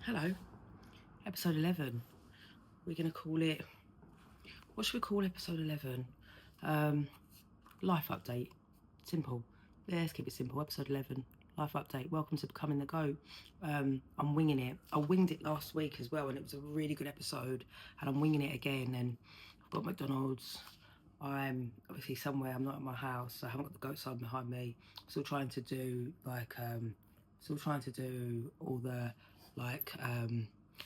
Hello, episode 11. We're going to call it, what should we call episode 11? Life update. Simple. Let's keep it simple. Episode 11, life update. Welcome to Becoming the Goat. I'm winging it. I winged it last week as well, and it was a really good episode. And I'm winging it again. And I've got McDonald's. I'm obviously somewhere. I'm not at my house. I haven't got the goat side behind me. Still trying to do all the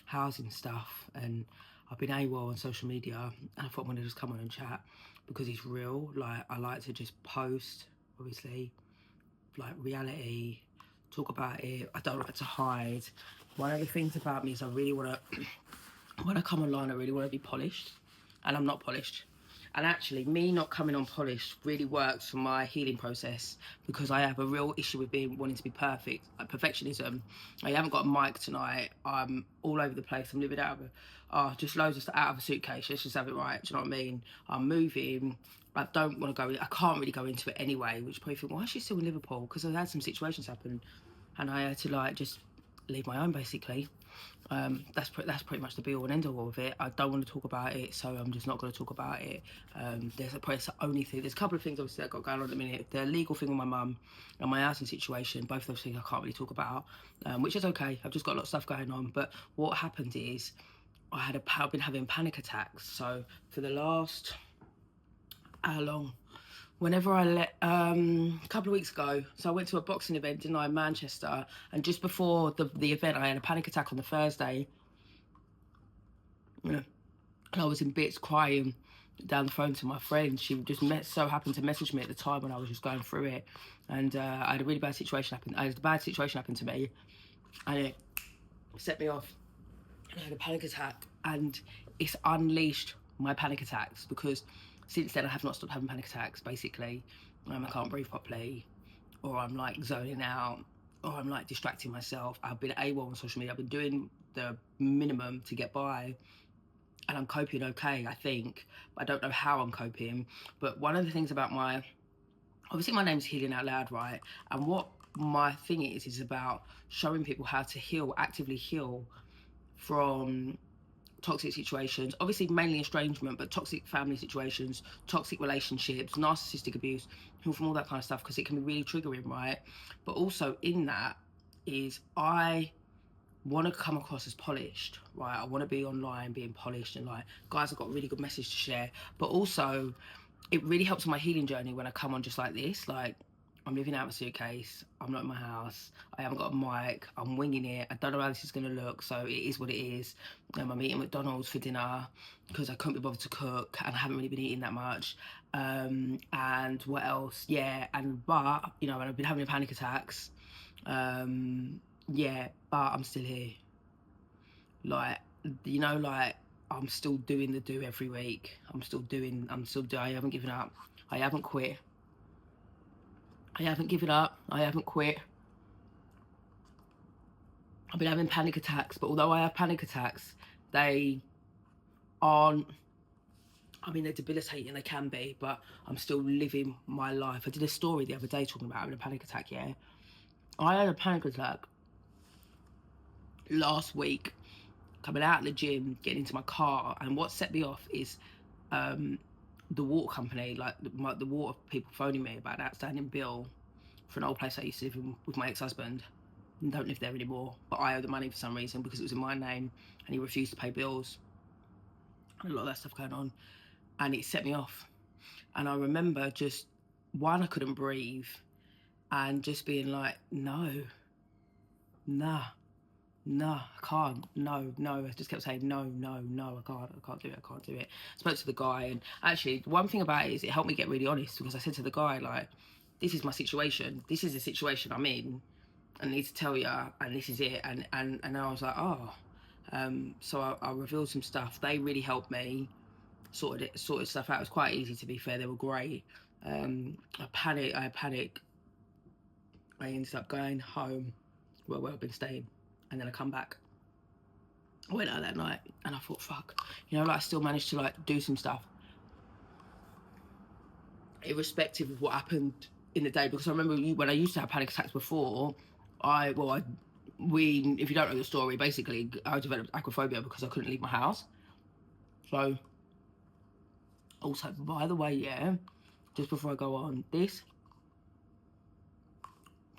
housing stuff, and I've been AWOL on social media, and I thought I'm gonna just come on and chat because it's real. Like, I like to just post, obviously, like reality, talk about it. I don't like to hide. One of the things about me is I really wanna when I come online, I really wanna be polished, and I'm not polished. And actually, me not coming on polished really works for my healing process, because I have a real issue with wanting to be perfect, like perfectionism. I haven't got a mic tonight. I'm all over the place. I'm living out of just loads of stuff out of a suitcase. Let's just have it right. Do you know what I mean? I'm moving. I don't want to go. I can't really go into it anyway. Which probably think, why is she still in Liverpool? Because I've had some situations happen, and I had to just leave my own, basically. That's pretty much the be all and end all of it. I don't want to talk about it, so I'm just not going to talk about it. There's the only thing. There's a couple of things obviously that got going on at the minute. The legal thing with my mum and my housing situation. Both of those things I can't really talk about, which is okay. I've just got a lot of stuff going on. But what happened is I've been having panic attacks. So for the last, how long? Whenever a couple of weeks ago, so I went to a boxing event, didn't I, in Manchester, and just before the event, I had a panic attack on the Thursday. Yeah. And I was in bits crying down the phone to my friend. She just so happened to message me at the time when I was just going through it, and I had a really bad situation happen. I had a bad situation happen to me, and it set me off. And I had a panic attack, and it's unleashed my panic attacks, because since then I have not stopped having panic attacks. Basically, I can't breathe properly, or I'm like zoning out, or I'm like distracting myself. I've been AWOL on social media. I've been doing the minimum to get by, and I'm coping okay, I think. I don't know how I'm coping. But one of the things about obviously my name's Healing Out Loud, right? And what my thing is about showing people how to heal, actively heal from toxic situations, obviously mainly estrangement, but toxic family situations, toxic relationships, narcissistic abuse, heal from all that kind of stuff, because it can be really triggering, right? But also in that is I want to come across as polished, right? I want to be online being polished and like, guys, I've got a really good message to share. But also, it really helps on my healing journey when I come on just like this. Like, I'm living out of a suitcase, I'm not in my house, I haven't got a mic, I'm winging it, I don't know how this is going to look, so it is what it is. I'm eating McDonald's for dinner because I couldn't be bothered to cook, and I haven't really been eating that much. And what else? Yeah, but, and I've been having panic attacks. Yeah, but I'm still here. Like, I'm still doing the do every week. I haven't given up. I haven't quit. I haven't given up. I haven't quit. I've been having panic attacks, but although I have panic attacks, they aren't, they're debilitating, they can be, but I'm still living my life. I did a story the other day talking about having a panic attack, yeah? I had a panic attack last week, coming out of the gym, getting into my car, and what set me off is the water company, like the water people phoning me about an outstanding bill for an old place I used to live in with my ex-husband. And don't live there anymore, but I owe the money for some reason because it was in my name, and he refused to pay bills. And a lot of that stuff going on, and it set me off. And I remember just, one, I couldn't breathe, and just being like, no, nah, I can't, no. I just kept saying, no, I can't do it. I spoke to the guy, and actually, one thing about it is it helped me get really honest, because I said to the guy, like, this is my situation. This is the situation I'm in. I need to tell you, and this is it. And I was like, oh. So I revealed some stuff. They really helped me sorted stuff out. It was quite easy, to be fair. They were great. I panicked. I ended up going home where I've been staying, and then I come back. I went out that night, and I thought, fuck, I still managed to do some stuff, irrespective of what happened in the day. Because I remember when I used to have panic attacks before, if you don't know the story, basically I developed acrophobia because I couldn't leave my house. So, also, by the way, yeah, just before I go on,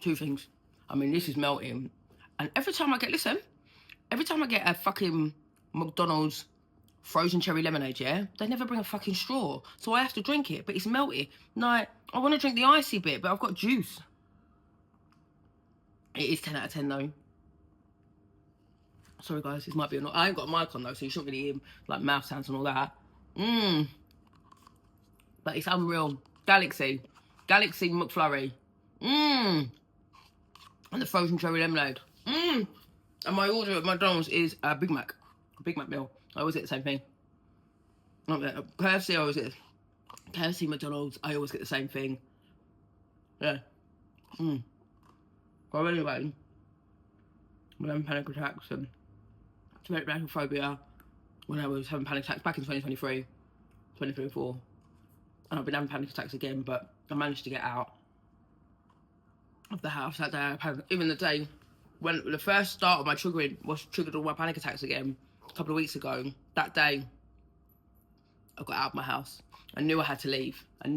two things. I mean, this is melting. And every time I get a fucking McDonald's frozen cherry lemonade, yeah, they never bring a fucking straw. So I have to drink it, but it's melty. Like, I want to drink the icy bit, but I've got juice. It is 10 out of 10 though. Sorry guys, this might be I ain't got a mic on though, so you shouldn't really hear like mouth sounds and all that. But it's unreal. Galaxy McFlurry. And the frozen cherry lemonade. And my order at McDonald's is a Big Mac meal. I always get the same thing. KFC, I always get KFC, McDonald's. I always get the same thing. Yeah. Well, anyway, when I'm having panic attacks and acrophobia, when I was having panic attacks back in 2023, 2024, and I've been having panic attacks again, but I managed to get out of the house that day. Even the day when the first start of my triggered all my panic attacks again, a couple of weeks ago, that day, I got out of my house. I knew I had to leave. I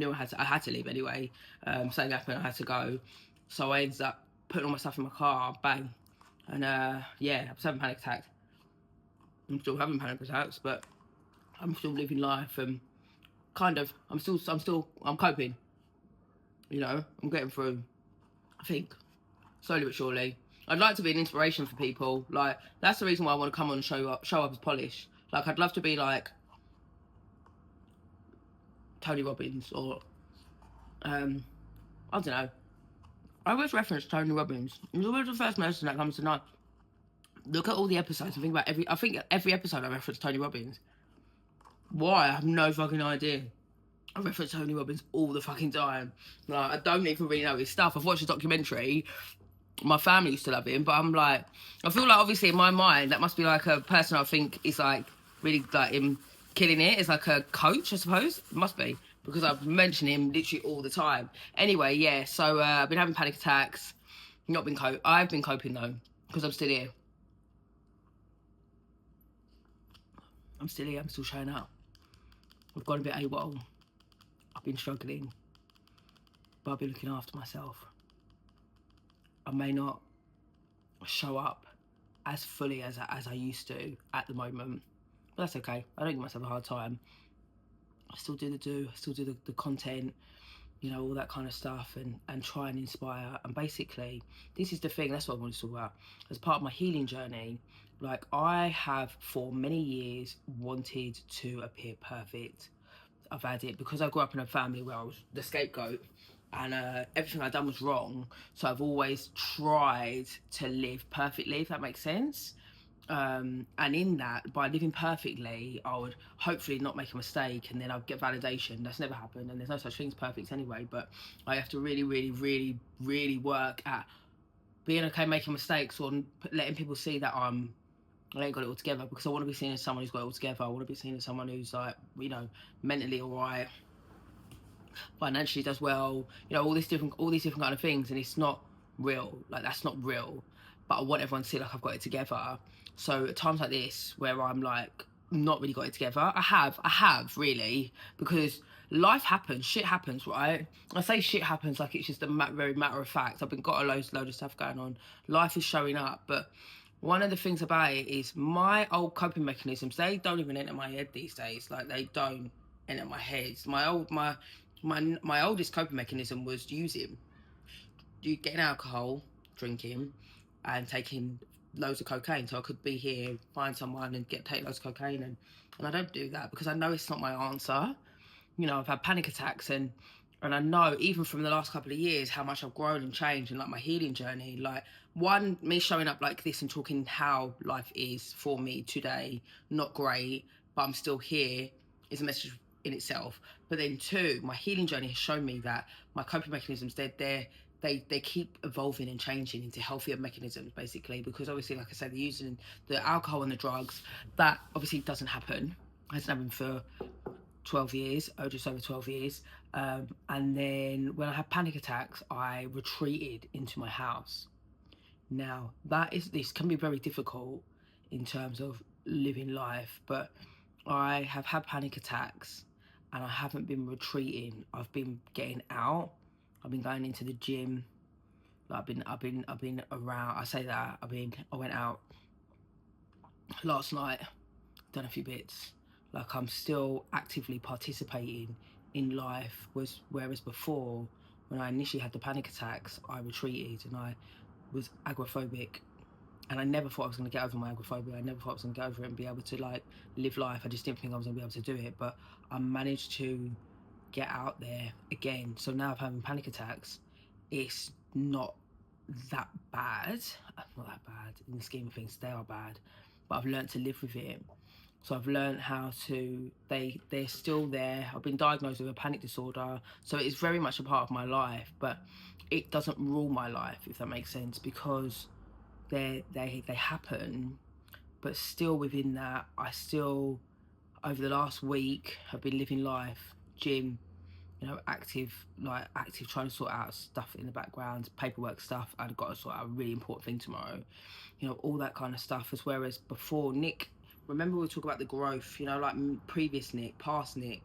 had to leave anyway. Something happened, I had to go. So I ended up putting all my stuff in my car, bang. And yeah, I was having panic attacks. I'm still having panic attacks, but I'm still living life and kind of, I'm coping. You know, I'm getting through, I think, slowly but surely. I'd like to be an inspiration for people. Like, that's the reason why I want to come on and show up as Polish. Like, I'd love to be like Tony Robbins or, I don't know. I always reference Tony Robbins. He's always the first person that comes to mind. Look at all the episodes and think about every episode I reference Tony Robbins. Why? I have no fucking idea. I reference Tony Robbins all the fucking time. Like, I don't even really know his stuff. I've watched a documentary. My family used to love him, but I'm like, I feel like obviously in my mind that must be like a person I think is like really like him killing it. It's like a coach, I suppose. It must be, because I've mentioned him literally all the time. Anyway, yeah. So I've been having panic attacks. I've been coping though, because I'm still here. I'm still here. I'm still showing up. I've gone a bit AWOL. I've been struggling, but I've been looking after myself. I may not show up as fully as I used to at the moment, but that's okay. I don't give myself a hard time. I still do I still do the content, you know, all that kind of stuff, and try and inspire. And basically, this is the thing, that's what I want to talk about. As part of my healing journey, like, I have for many years wanted to appear perfect. I've had it because I grew up in a family where I was the scapegoat, and everything I'd done was wrong. So I've always tried to live perfectly, if that makes sense. And in that, by living perfectly, I would hopefully not make a mistake, and then I'd get validation. That's never happened, and there's no such thing as perfect anyway. But I have to really, really, really, really work at being okay making mistakes, or letting people see that I ain't got it all together, because I want to be seen as someone who's got it all together. I want to be seen as someone who's like, you know, mentally all right, financially does well, you know, all these different kind of things. And it's not real. Like, that's not real. But I want everyone to see like I've got it together. So at times like this, where I'm like not really got it together, I have really, because life happens, shit happens, right? I say shit happens like it's just a very matter of fact. I've got a load of stuff going on. Life is showing up, but one of the things about it is my old coping mechanisms, they don't even enter my head these days. Like, they don't enter my head. My oldest coping mechanism was getting alcohol, drinking, and taking loads of cocaine. So I could be here, find someone and take loads of cocaine, and I don't do that because I know it's not my answer. You know, I've had panic attacks, and I know even from the last couple of years how much I've grown and changed, and like my healing journey. Like, one, me showing up like this and talking how life is for me today, not great, but I'm still here, is a message in itself. But then two, my healing journey has shown me that my coping mechanisms, they keep evolving and changing into healthier mechanisms, basically, because obviously, like I said, they're using the alcohol and the drugs. That obviously doesn't happen. It hasn't happened for 12 years, or just over 12 years. And then when I had panic attacks, I retreated into my house. Now, this can be very difficult in terms of living life, but I have had panic attacks and I haven't been retreating. I've been getting out. I've been going into the gym. Like I've been around. I say that I went out last night, done a few bits. Like I'm still actively participating in life. Whereas before, when I initially had the panic attacks, I retreated and I was agoraphobic. And I never thought I was going to get over my agoraphobia. I never thought I was going to get over it and be able to like live life. I just didn't think I was going to be able to do it. But I managed to get out there again. So now I'm having panic attacks. It's not that bad. Not that bad in the scheme of things. They are bad, but I've learned to live with it. So I've learned how to. They're still there. I've been diagnosed with a panic disorder, so it's very much a part of my life. But it doesn't rule my life, if that makes sense, because they happen. But still within that, I still over the last week have been living life, gym, you know, active trying to sort out stuff in the background, paperwork stuff. I've got to sort out a really important thing tomorrow, you know, all that kind of stuff. As whereas before, Nick, remember we talk about the growth, you know, like previous Nick, past Nick,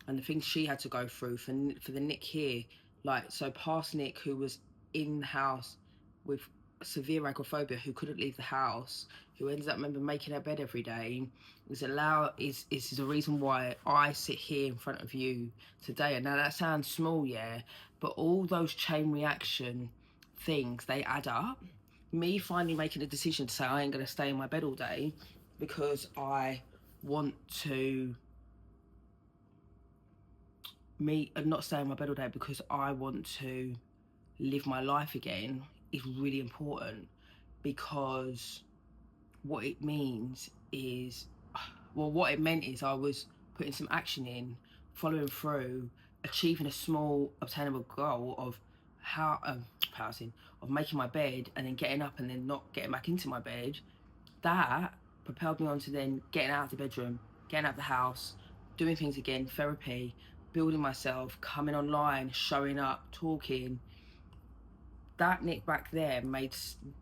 and the things she had to go through for the Nick here. Like, so past Nick, who was in the house with severe agoraphobia, who couldn't leave the house, who ended up, remember, making her bed every day, is the reason why I sit here in front of you today. And now that sounds small, yeah, but all those chain reaction things, they add up. Me finally making a decision to say I ain't gonna stay in my bed all day because I want to not stay in my bed all day because I want to live my life again is really important, because what it means is, well, what it meant is I was putting some action in, following through, achieving a small obtainable goal of of making my bed and then getting up and then not getting back into my bed. That propelled me on to then getting out of the bedroom, getting out of the house, doing things again, therapy, building myself, coming online, showing up, talking. That Nick back there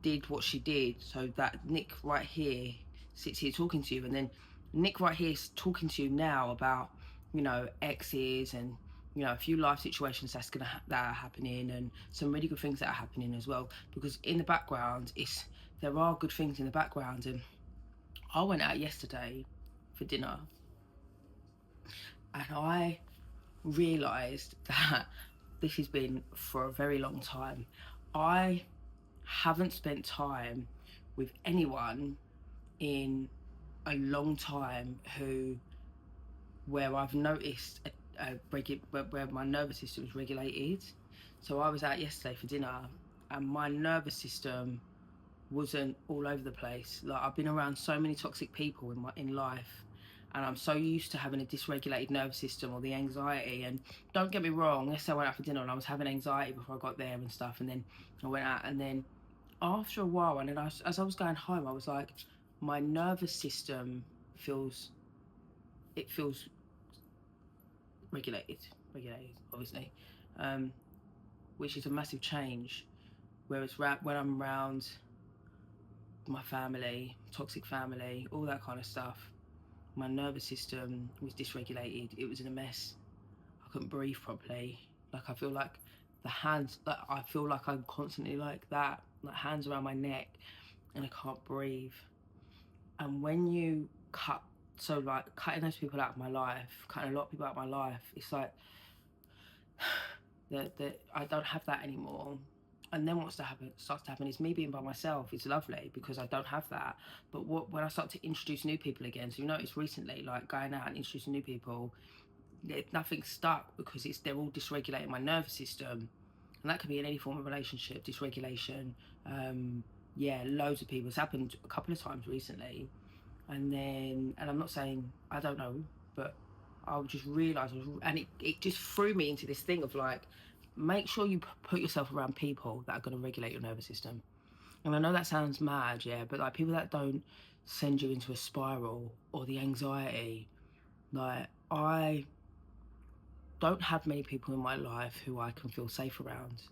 did what she did, so that Nick right here sits here talking to you, and then Nick right here is talking to you now about, you know, exes and, you know, a few life situations that are happening, and some really good things that are happening as well. Because in the background, there are good things in the background. And I went out yesterday for dinner, and I realised that this has been for a very long time. I haven't spent time with anyone in a long time where I've noticed where my nervous system is regulated. So I was out yesterday for dinner, and my nervous system wasn't all over the place. Like, I've been around so many toxic people in life, and I'm so used to having a dysregulated nervous system, or the anxiety. And don't get me wrong, yesterday I went out for dinner and I was having anxiety before I got there and stuff, and then I went out, and then after a while, and then as I was going home, I was like, my nervous system feels regulated, obviously, which is a massive change. Whereas when I'm around my family, toxic family, all that kind of stuff, my nervous system was dysregulated. It was in a mess. I couldn't breathe properly. Like, I feel like I feel like I'm constantly like that, like hands around my neck, and I can't breathe. And when you cutting those people out of my life, cutting a lot of people out of my life, it's like that I don't have that anymore. And then what starts to happen is me being by myself. It's lovely because I don't have that. But when I start to introduce new people again, so you notice recently, like going out and introducing new people, nothing's stuck because they're all dysregulating my nervous system. And that could be in any form of relationship, dysregulation. Loads of people. It's happened a couple of times recently. And I'm not saying, I don't know, but I just realised, and it just threw me into this thing of like, make sure you put yourself around people that are going to regulate your nervous system. And I know that sounds mad, yeah, but like people that don't send you into a spiral or the anxiety. Like, I don't have many people in my life who I can feel safe around.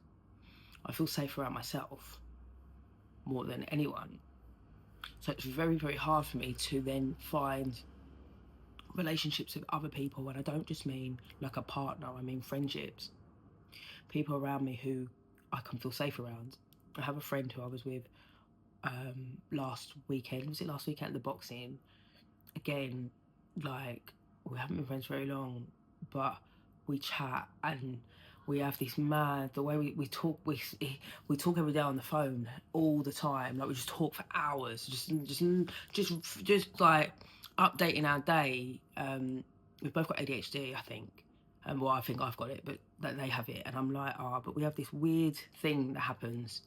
I feel safe around myself. more than anyone. So it's very, very hard for me to then find relationships with other people, and I don't just mean like a partner, I mean friendships. People around me who I can feel safe around. I have a friend who I was with last weekend. Was it last weekend at the boxing? Again, like, we haven't been friends very long, but we chat and we have this mad, the way we talk, we talk every day on the phone all the time. Like, we just talk for hours, just like updating our day. We've both got ADHD, I think. Well, I think I've got it, but that they have it, and I'm like, but we have this weird thing that happens,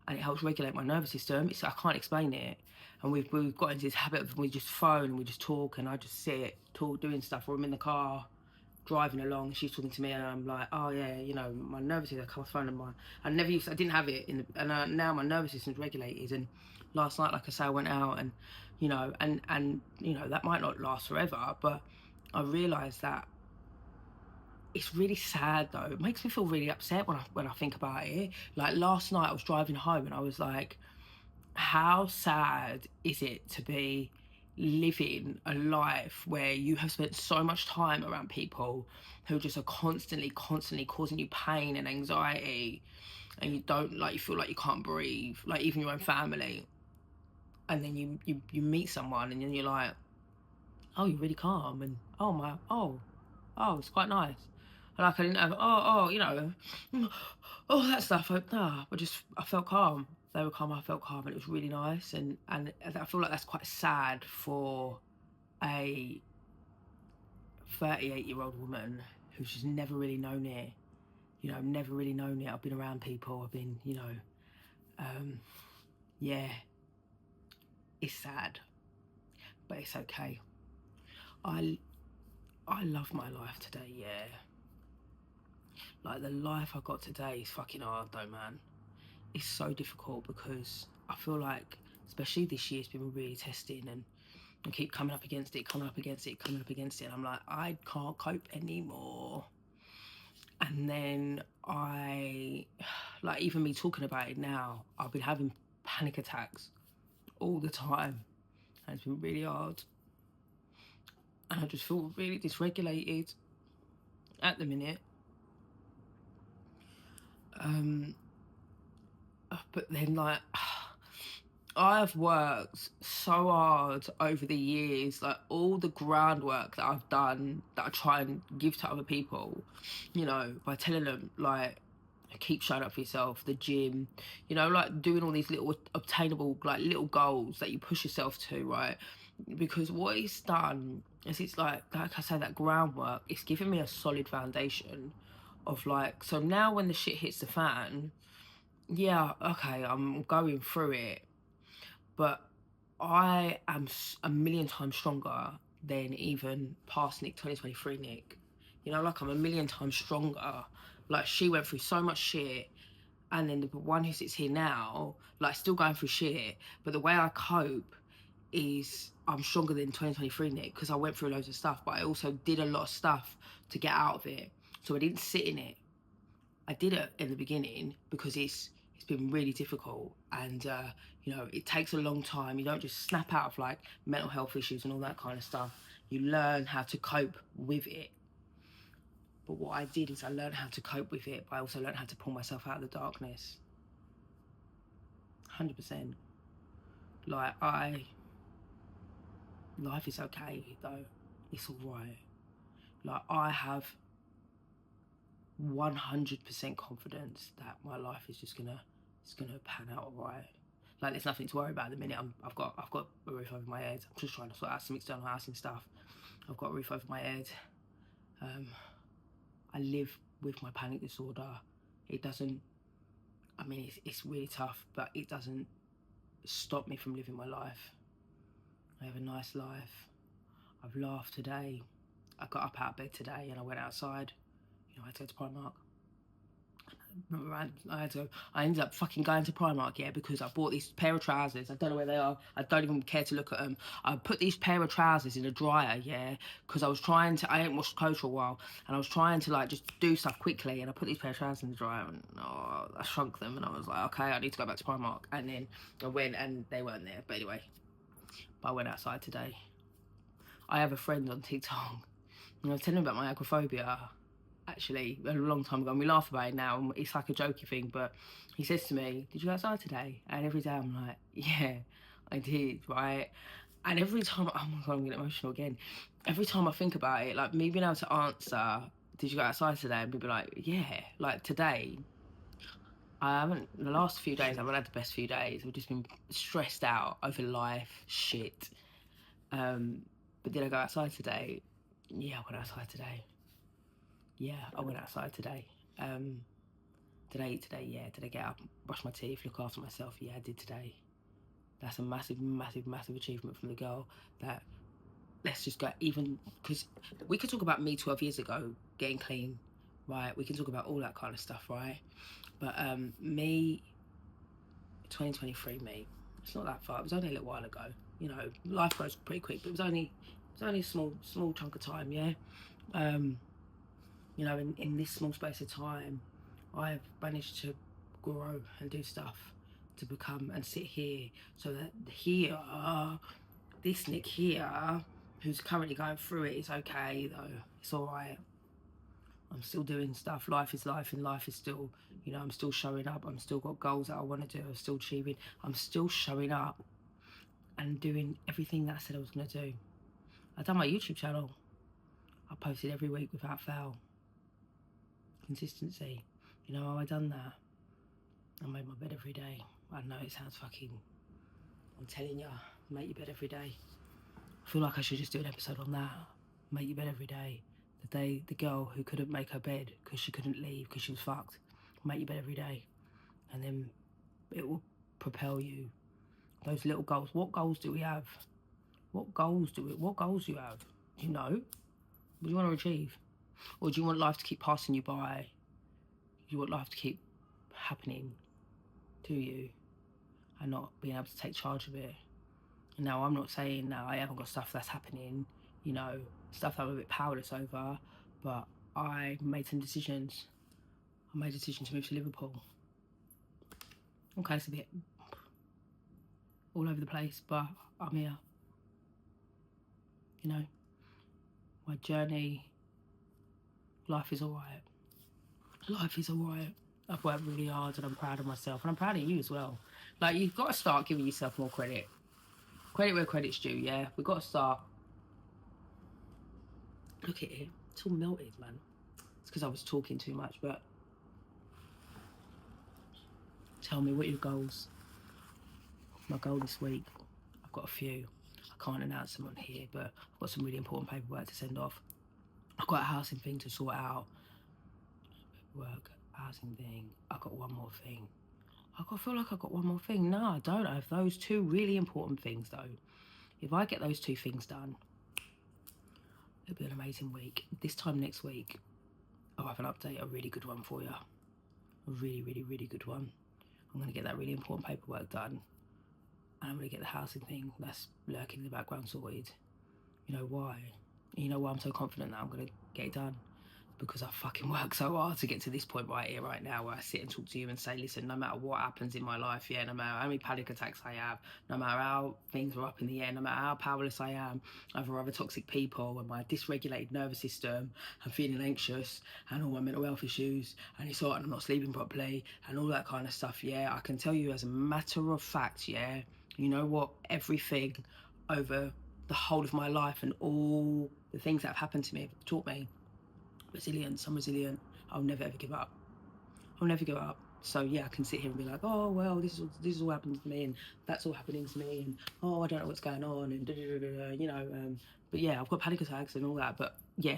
and it helps regulate my nervous system. I can't explain it, and we've got into this habit of we just phone and we just talk, and I just sit, talk, doing stuff, or I'm in the car, driving along. She's talking to me, and I'm like, oh yeah, you know, my nervous system. I come off the phone and I didn't have it and now my nervous system's regulated. And last night, like I say, I went out, and you know, and you know, that might not last forever, but I realised that it's really sad though. It makes me feel really upset when I think about it. Like last night I was driving home and I was like, how sad is it to be living a life where you have spent so much time around people who just are constantly causing you pain and anxiety, and you feel like you can't breathe, like even your own family. And then you meet someone and then you're like, oh, you're really calm, and it's quite nice. Like I didn't have you know, all that stuff. I felt calm. They were calm. I felt calm, and it was really nice. And I feel like that's quite sad for a 38-year-old woman who's just never really known it. You know, never really known it. I've been around people. I've been, you know, yeah. It's sad, but it's okay. I love my life today. Yeah. Like, the life I got today is fucking hard though, man. It's so difficult because I feel like, especially this year, it's been really testing, and I keep coming up against it. And I'm like, I can't cope anymore. And then like, even me talking about it now, I've been having panic attacks all the time, and it's been really hard. And I just feel really dysregulated at the minute. But then, like, I've worked so hard over the years, like all the groundwork that I've done that I try and give to other people, you know, by telling them, like, keep showing up for yourself, the gym, you know, like doing all these little obtainable, like, little goals that you push yourself to, right? Because what it's done is, it's like I say, that groundwork, it's given me a solid foundation of, like, so now when the shit hits the fan, yeah, okay, I'm going through it, but I am a million times stronger than even past Nick, 2023 Nick. You know, like, I'm a million times stronger. Like, she went through so much shit, and then the one who sits here now, like, still going through shit, but the way I cope is I'm stronger than 2023 Nick, because I went through loads of stuff, but I also did a lot of stuff to get out of it. So I didn't sit in it. I did it in the beginning because it's been really difficult, and you know, it takes a long time. You don't just snap out of, like, mental health issues and all that kind of stuff. You learn how to cope with it. But what I did is I learned how to cope with it, but I also learned how to pull myself out of the darkness. 100%. Like, life is okay though. It's all right. Like, I have 100% confidence that my life is just gonna pan out all right. Like, there's nothing to worry about at the minute. I've got a roof over my head. I'm just trying to sort out some external housing stuff. I've got a roof over my head. I live with my panic disorder. It doesn't, I mean, it's really tough, but it doesn't stop me from living my life. I have a nice life. I've laughed today. I got up out of bed today and I went outside. You know, I had to go to Primark. I ended up fucking going to Primark, yeah, because I bought this pair of trousers. I don't know where they are. I don't even care to look at them. I put these pair of trousers in a dryer, yeah, because I ain't washed clothes for a while, and I was trying to like just do stuff quickly, and I put these pair of trousers in the dryer, and I shrunk them, and I was like, okay, I need to go back to Primark, and then I went, and they weren't there. But anyway, I went outside today. I have a friend on TikTok, and I was telling him about my agoraphobia. Actually, a long time ago, and we laugh about it now, and it's like a jokey thing, but he says to me, did you go outside today? And every day I'm like, yeah, I did, right? And every time, oh my God, I'm getting emotional again. Every time I think about it, like me being able to answer, did you go outside today? And people be like, yeah, like today, the last few days, I haven't had the best few days. I've just been stressed out over life, shit. But did I go outside today? Yeah, I went outside today. Yeah, I went outside today. Did I eat today? Yeah. Did I get up, brush my teeth, look after myself? Yeah, I did today. That's a massive, massive, massive achievement from the girl that, let's just go, even, because we could talk about me 12 years ago, getting clean, right? We can talk about all that kind of stuff, right? But me, 2023 me, it's not that far. It was only a little while ago. You know, life goes pretty quick, but it was only a small chunk of time, yeah? You know, in this small space of time, I've managed to grow and do stuff to become and sit here, so that here, this Nick here, who's currently going through it, is okay though. It's all right. I'm still doing stuff. Life is life, and life is still, you know, I'm still showing up. I'm still got goals that I want to do. I'm still achieving. I'm still showing up and doing everything that I said I was going to do. I've done my YouTube channel. I posted every week without fail. Consistency. You know how I done that? I made my bed every day. I know it sounds fucking, I'm telling you, make your bed every day. I feel like I should just do an episode on that. Make your bed every day. The girl who couldn't make her bed because she couldn't leave because she was fucked. Make your bed every day. And then it will propel you. Those little goals. What goals do we have? What goals do you have? Do you know? What do you want to achieve? Or do you want life to keep passing you by? You want life to keep happening to you and not being able to take charge of it? And now, I'm not saying that I haven't got stuff that's happening, you know, stuff that I'm a bit powerless over, but I made some decisions. I made a decision to move to Liverpool. Okay, it's a bit all over the place, but I'm here. You know, my journey, life is all right. Life is all right. I've worked really hard and I'm proud of myself, and I'm proud of you as well. Like, you've got to start giving yourself more credit. Credit where credit's due, yeah? We've got to start. Look at it. It's all melted, man. It's because I was talking too much, but tell me, what are your goals? My goal this week, I've got a few. I can't announce them on here, but I've got some really important paperwork to send off. I've got a housing thing to sort out. Work, housing thing. I've got one more thing. I feel like I've got one more thing. No, I don't. I have those two really important things, though. If I get those two things done, it'll be an amazing week. This time next week, I'll have an update, a really good one for you. A really, really, really good one. I'm going to get that really important paperwork done. And I'm going to get the housing thing that's lurking in the background sorted. You know why? You know why I'm so confident that I'm going to get it done? Because I fucking work so hard to get to this point right here, right now, where I sit and talk to you and say, listen, no matter what happens in my life, yeah, no matter how many panic attacks I have, no matter how things are up in the air, no matter how powerless I am over other toxic people and my dysregulated nervous system and feeling anxious and all my mental health issues and it's all, and I'm not sleeping properly and all that kind of stuff, yeah, I can tell you as a matter of fact, yeah, you know what, everything over the whole of my life and all the things that have happened to me have taught me resilience. I'm resilient. I'll never ever give up. I'll never give up. So yeah, I can sit here and be like, oh well, this is all happening to me, and that's all happening to me, and oh, I don't know what's going on, and you know. But yeah, I've got panic attacks and all that. But yeah,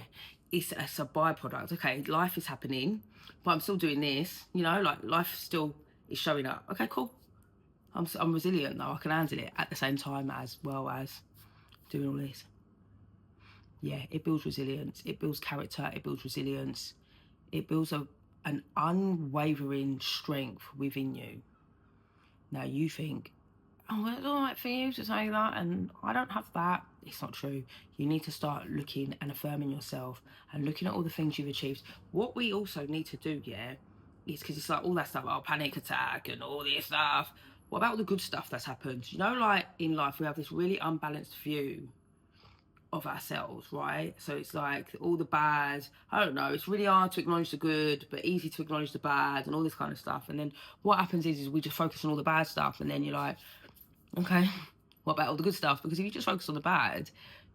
it's a byproduct. Okay, life is happening, but I'm still doing this. You know, like life still is showing up. Okay, cool. I'm resilient though. I can handle it at the same time as well as doing all this. Yeah, it builds resilience, it builds character, it builds resilience, it builds a an unwavering strength within you. Now you think, oh, it's all right for you to say that, and I don't have that. It's not true. You need to start looking and affirming yourself and looking at all the things you've achieved. What we also need to do, yeah, is because it's like all that stuff, panic attack and all this stuff. What about all the good stuff that's happened? You know, like in life, we have this really unbalanced view of ourselves, right? So it's like all the bad, I don't know, it's really hard to acknowledge the good, but easy to acknowledge the bad and all this kind of stuff. And then what happens is we just focus on all the bad stuff, and then you're like, okay, what about all the good stuff? Because if you just focus on the bad,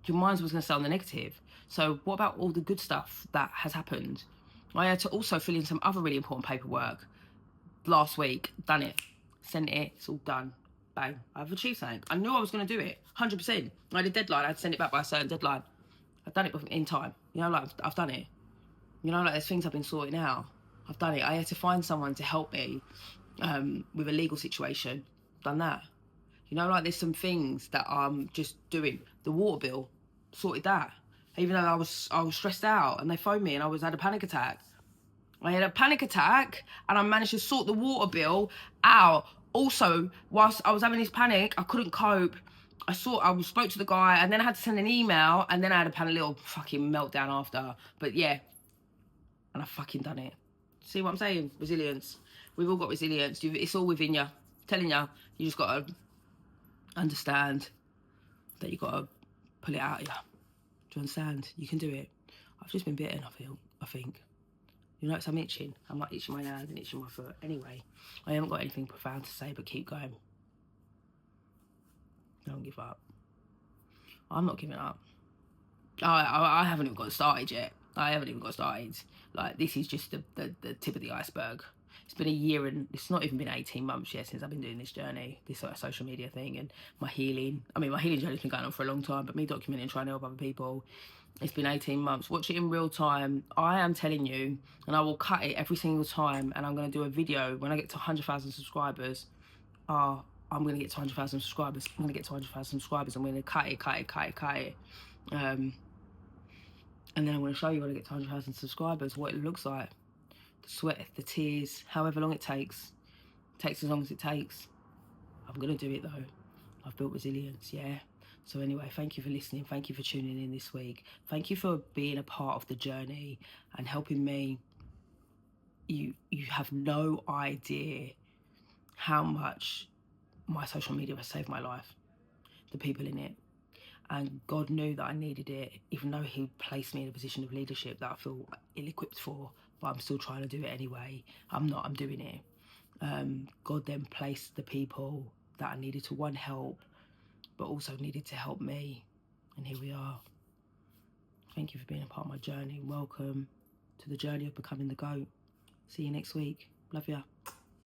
your mind's always going to stay on the negative. So what about all the good stuff that has happened? I had to also fill in some other really important paperwork last week. Done it. Sent it. It's all done. Bang. I've achieved something. I knew I was going to do it. 100%. I had a deadline. I had to send it back by a certain deadline. I've done it in time. You know, like, I've done it. You know, like, there's things I've been sorting out. I've done it. I had to find someone to help me with a legal situation. Done that. You know, like, there's some things that I'm just doing. The water bill, sorted that. Even though I was stressed out, and they phoned me and I had a panic attack. I had a panic attack and I managed to sort the water bill out. Also, whilst I was having this panic, I couldn't cope. I spoke to the guy, and then I had to send an email, and then I had a little fucking meltdown after. But yeah, and I fucking done it. See what I'm saying? Resilience. We've all got resilience. It's all within you. I'm telling you, you just got to understand that you got to pull it out of you. Do you understand? You can do it. I've just been bitten, I think. You notice I'm itching. I'm like itching my hand and itching my foot. Anyway, I haven't got anything profound to say, but keep going. Don't give up. I'm not giving up. I haven't even got started yet. I haven't even got started. Like, this is just the tip of the iceberg. It's been a year, and it's not even been 18 months yet since I've been doing this journey, this sort of social media thing, and my healing. I mean, my healing journey's been going on for a long time, but me documenting and trying to help other people, it's been 18 months. Watch it in real time. I am telling you, and I will cut it every single time, and I'm going to do a video when I get to 100,000 subscribers. I'm going to get to 100,000 subscribers. I'm going to get to 100,000 subscribers. I'm going to cut it. And then I'm going to show you when I get to 100,000 subscribers what it looks like. The sweat, the tears, however long it takes. It takes as long as it takes. I'm going to do it though. I've built resilience, yeah? So anyway, thank you for listening. Thank you for tuning in this week. Thank you for being a part of the journey and helping me. You have no idea how much my social media has saved my life. The people in it. And God knew that I needed it, even though he placed me in a position of leadership that I feel ill-equipped for, but I'm still trying to do it anyway. I'm doing it. God then placed the people that I needed to, one, help, but also needed to help me. And here we are. Thank you for being a part of my journey. Welcome to the journey of becoming the GOAT. See you next week. Love ya.